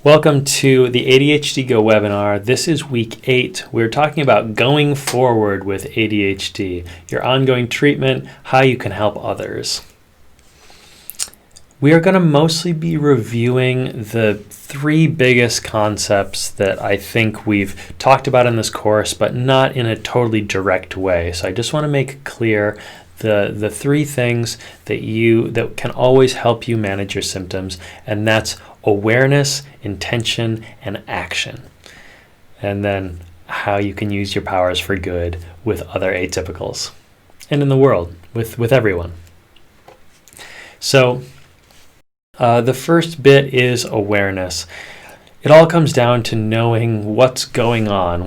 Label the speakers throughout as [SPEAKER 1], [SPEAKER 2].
[SPEAKER 1] Welcome to the ADHD GO webinar. This is week 8. We're talking about going forward with ADHD, your ongoing treatment, how you can help others. We are going to mostly be reviewing the 3 biggest concepts that I think we've talked about in this course, but not in a totally direct way. So I just want to make clear the 3 things that can always help you manage your symptoms, and that's awareness, intention, and action. And then how you can use your powers for good with other atypicals and in the world with everyone. So the first bit is awareness. It all comes down to knowing what's going on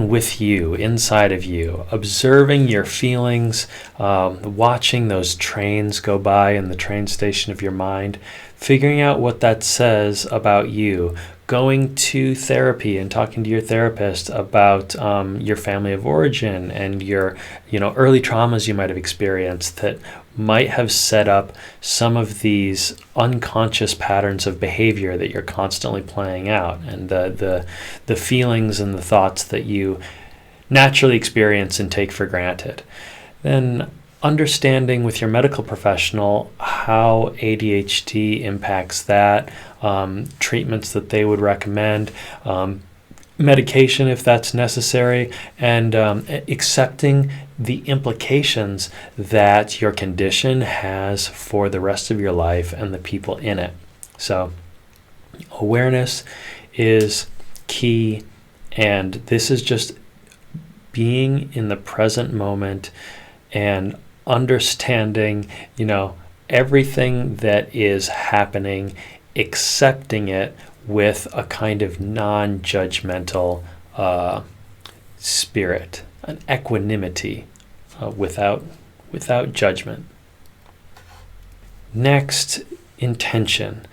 [SPEAKER 1] with you, inside of you, observing your feelings, watching those trains go by in the train station of your mind, figuring out what that says about you, going to therapy and talking to your therapist about your family of origin and your early traumas you might have experienced that might have set up some of these unconscious patterns of behavior that you're constantly playing out, and the feelings and the thoughts that you naturally experience and take for granted. Then understanding with your medical professional how ADHD impacts that, treatments that they would recommend, medication if that's necessary, and accepting the implications that your condition has for the rest of your life and the people in it. So awareness is key, and this is just being in the present moment and understanding, everything that is happening, accepting it with a kind of non-judgmental spirit, an equanimity without judgment. Next, intention.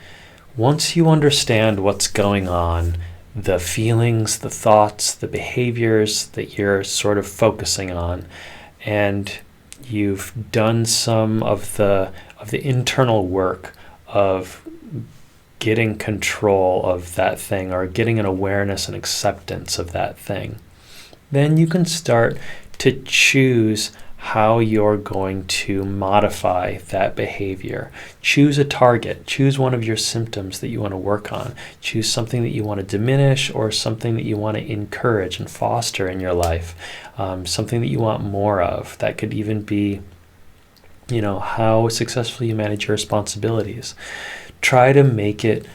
[SPEAKER 1] Once you understand what's going on, the feelings, the thoughts, the behaviors that you're sort of focusing on, and you've done some of the internal work of getting control of that thing or getting an awareness and acceptance of that thing, then you can start to choose how you're going to modify that behavior. Choose a target. Choose one of your symptoms that you want to work on. Choose something that you want to diminish or something that you want to encourage and foster in your life. Something that you want more of. That could even be, how successfully you manage your responsibilities. Try to make it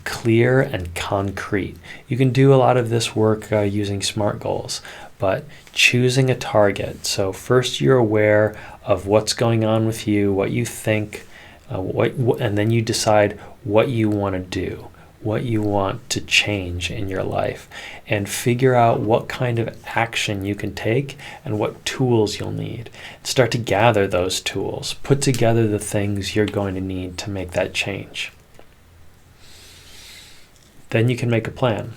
[SPEAKER 1] clear and concrete. You can do a lot of this work using SMART goals, but choosing a target. So first you're aware of what's going on with you, what you think, and then you decide what you want to do, what you want to change in your life, and figure out what kind of action you can take and what tools you'll need. Start to gather those tools. Put together the things you're going to need to make that change. Then you can make a plan.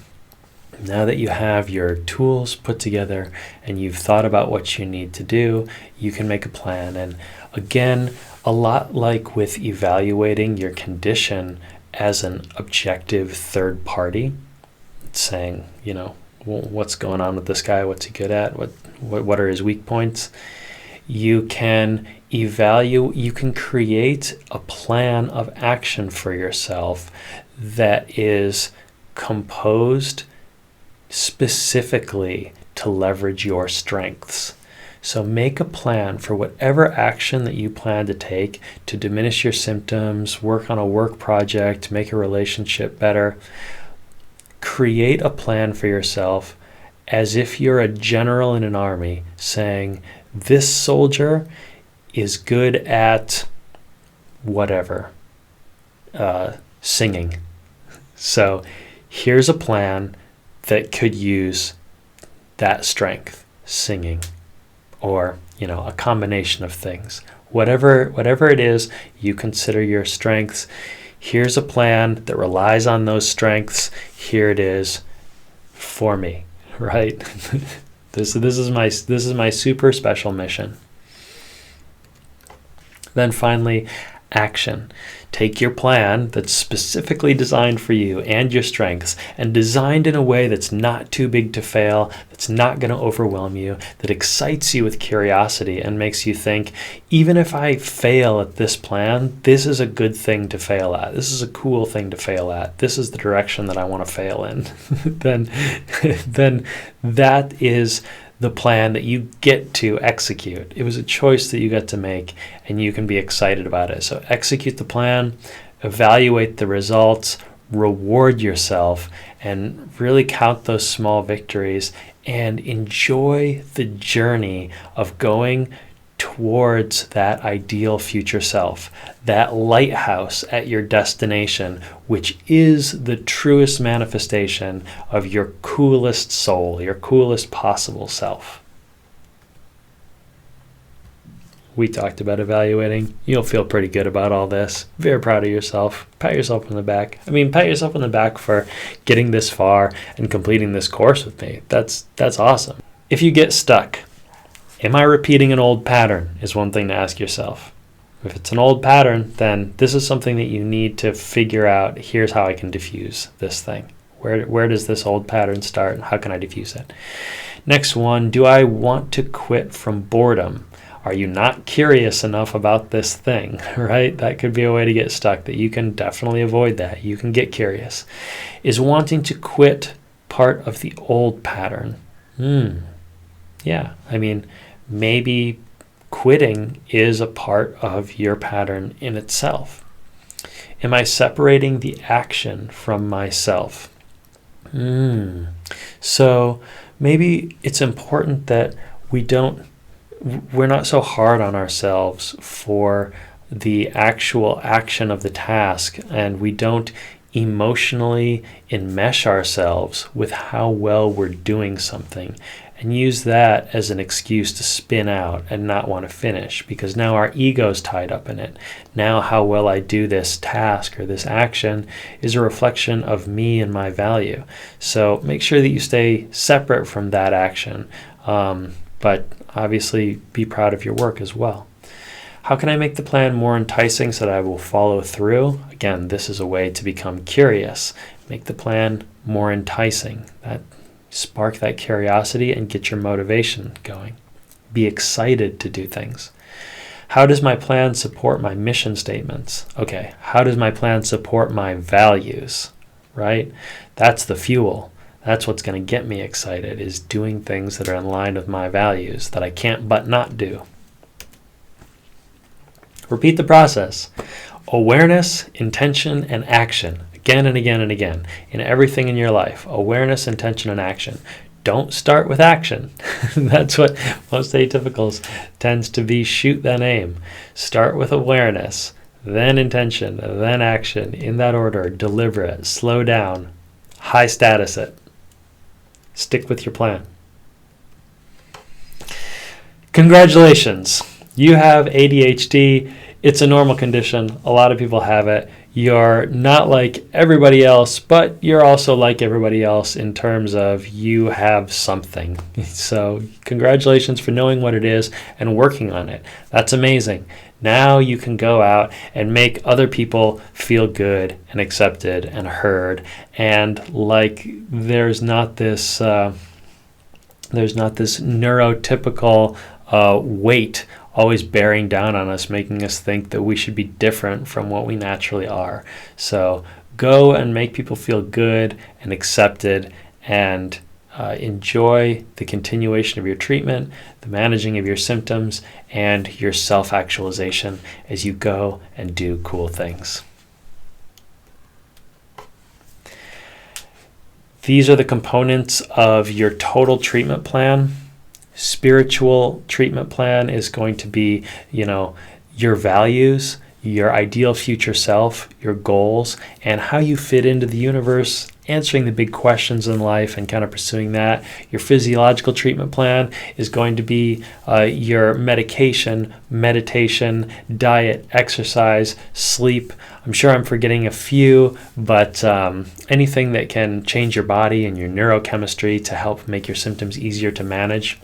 [SPEAKER 1] Now that you have your tools put together and you've thought about what you need to do, you can make a plan. And again, a lot like with evaluating your condition as an objective third party, saying, what's going on with this guy? What's he good at? What are his weak points? You can you can create a plan of action for yourself that is composed specifically to leverage your strengths. So make a plan for whatever action that you plan to take to diminish your symptoms, work on a work project, make a relationship better. Create a plan for yourself as if you're a general in an army saying, this soldier is good at whatever, singing. So here's a plan that could use that strength, singing, or a combination of things. Whatever it is you consider your strengths, here's a plan that relies on those strengths. Here it is for me, right? This is my super special mission. Then finally, action. Take your plan that's specifically designed for you and your strengths and designed in a way that's not too big to fail, that's not going to overwhelm you, that excites you with curiosity and makes you think, even if I fail at this plan, this is a good thing to fail at. This is a cool thing to fail at. This is the direction that I want to fail in. then that is the plan that you get to execute. It was a choice that you got to make, and you can be excited about it. So execute the plan, evaluate the results, reward yourself, and really count those small victories and enjoy the journey of going towards that ideal future self, that lighthouse at your destination, which is the truest manifestation of your coolest soul, your coolest possible self. We talked about evaluating. You'll feel pretty good about all this. Very proud of yourself. Pat yourself on the back. Pat yourself on the back for getting this far and completing this course with me. That's awesome. If you get stuck, am I repeating an old pattern is one thing to ask yourself. If it's an old pattern, then this is something that you need to figure out. Here's how I can diffuse this thing. Where does this old pattern start and how can I diffuse it? Next one, do I want to quit from boredom? Are you not curious enough about this thing, right? That could be a way to get stuck, that you can definitely avoid that. You can get curious. Is wanting to quit part of the old pattern? Yeah, maybe quitting is a part of your pattern in itself. Am I separating the action from myself? So maybe it's important that we're not so hard on ourselves for the actual action of the task, and we don't emotionally enmesh ourselves with how well we're doing something and use that as an excuse to spin out and not want to finish, because now our ego's tied up in it. Now how well I do this task or this action is a reflection of me and my value. So make sure that you stay separate from that action, but obviously be proud of your work as well. How can I make the plan more enticing so that I will follow through? Again, this is a way to become curious. Make the plan more enticing. Spark that curiosity and get your motivation going. Be excited to do things. How does my plan support my mission statements? Okay, how does my plan support my values, right? That's the fuel. That's what's going to get me excited, is doing things that are in line with my values that I can't but not do. Repeat the process. Awareness, intention, and action. Again and again and again. In everything in your life. Awareness, intention, and action. Don't start with action. That's what most atypicals tends to be. Shoot, then aim. Start with awareness, then intention, then action. In that order. Deliver it. Slow down. High status it. Stick with your plan. Congratulations. You have ADHD. It's a normal condition. A lot of people have it. You're not like everybody else, but you're also like everybody else in terms of you have something. So congratulations for knowing what it is and working on it. That's amazing. Now you can go out and make other people feel good and accepted and heard, and like there's not this neurotypical weight always bearing down on us, making us think that we should be different from what we naturally are. So go and make people feel good and accepted, and enjoy the continuation of your treatment, the managing of your symptoms, and your self-actualization as you go and do cool things. These are the components of your total treatment plan. Spiritual treatment plan is going to be, your values, your ideal future self, your goals, and how you fit into the universe, answering the big questions in life and kind of pursuing that. Your physiological treatment plan is going to be your medication, meditation, diet, exercise, sleep. I'm sure I'm forgetting a few, but anything that can change your body and your neurochemistry to help make your symptoms easier to manage.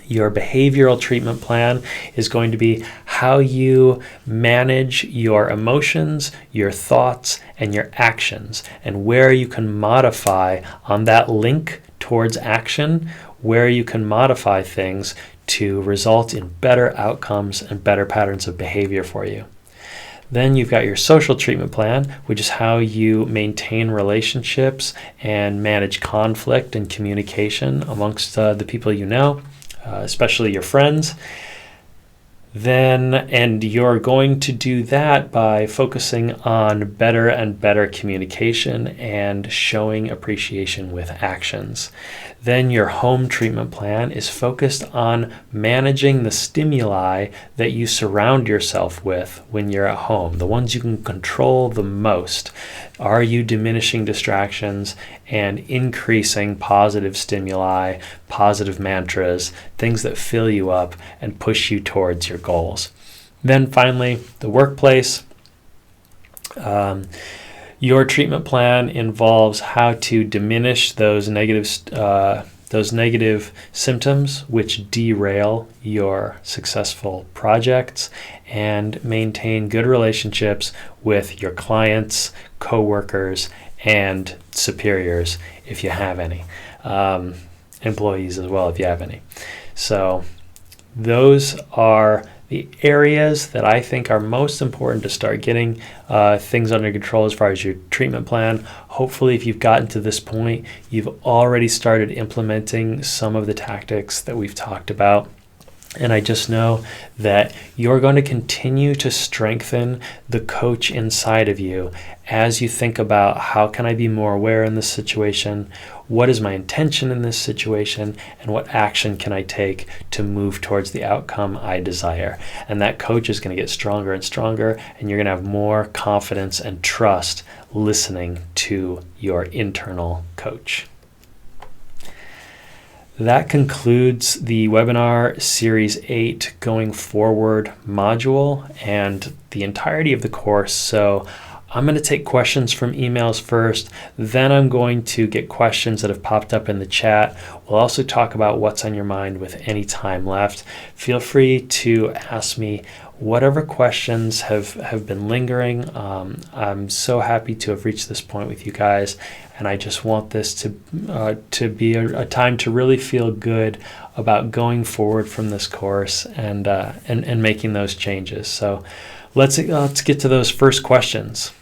[SPEAKER 1] Your behavioral treatment plan is going to be how you manage your emotions, your thoughts, and your actions, and where you can modify on that link towards action, where you can modify things to result in better outcomes and better patterns of behavior for you. Then you've got your social treatment plan, which is how you maintain relationships and manage conflict and communication amongst the people you know, especially your friends. And you're going to do that by focusing on better and better communication and showing appreciation with actions. Then your home treatment plan is focused on managing the stimuli that you surround yourself with when you're at home, the ones you can control the most. Are you diminishing distractions and increasing positive stimuli, positive mantras, things that fill you up and push you towards your goals? Then finally, the workplace. Your treatment plan involves how to diminish those negative symptoms which derail your successful projects, and maintain good relationships with your clients, coworkers, and superiors if you have any, employees as well if you have any. So those are the areas that I think are most important to start getting things under control as far as your treatment plan. Hopefully, if you've gotten to this point, you've already started implementing some of the tactics that we've talked about. And I just know that you're going to continue to strengthen the coach inside of you as you think about, how can I be more aware in this situation? What is my intention in this situation? And what action can I take to move towards the outcome I desire? And that coach is going to get stronger and stronger, and you're going to have more confidence and trust listening to your internal coach. That concludes the webinar Series 8 Going Forward module and the entirety of the course. So I'm going to take questions from emails first, then I'm going to get questions that have popped up in the chat. We'll also talk about what's on your mind with any time left. Feel free to ask me whatever questions have been lingering. I'm so happy to have reached this point with you guys, and I just want this to be a time to really feel good about going forward from this course and making those changes. So let's get to those first questions.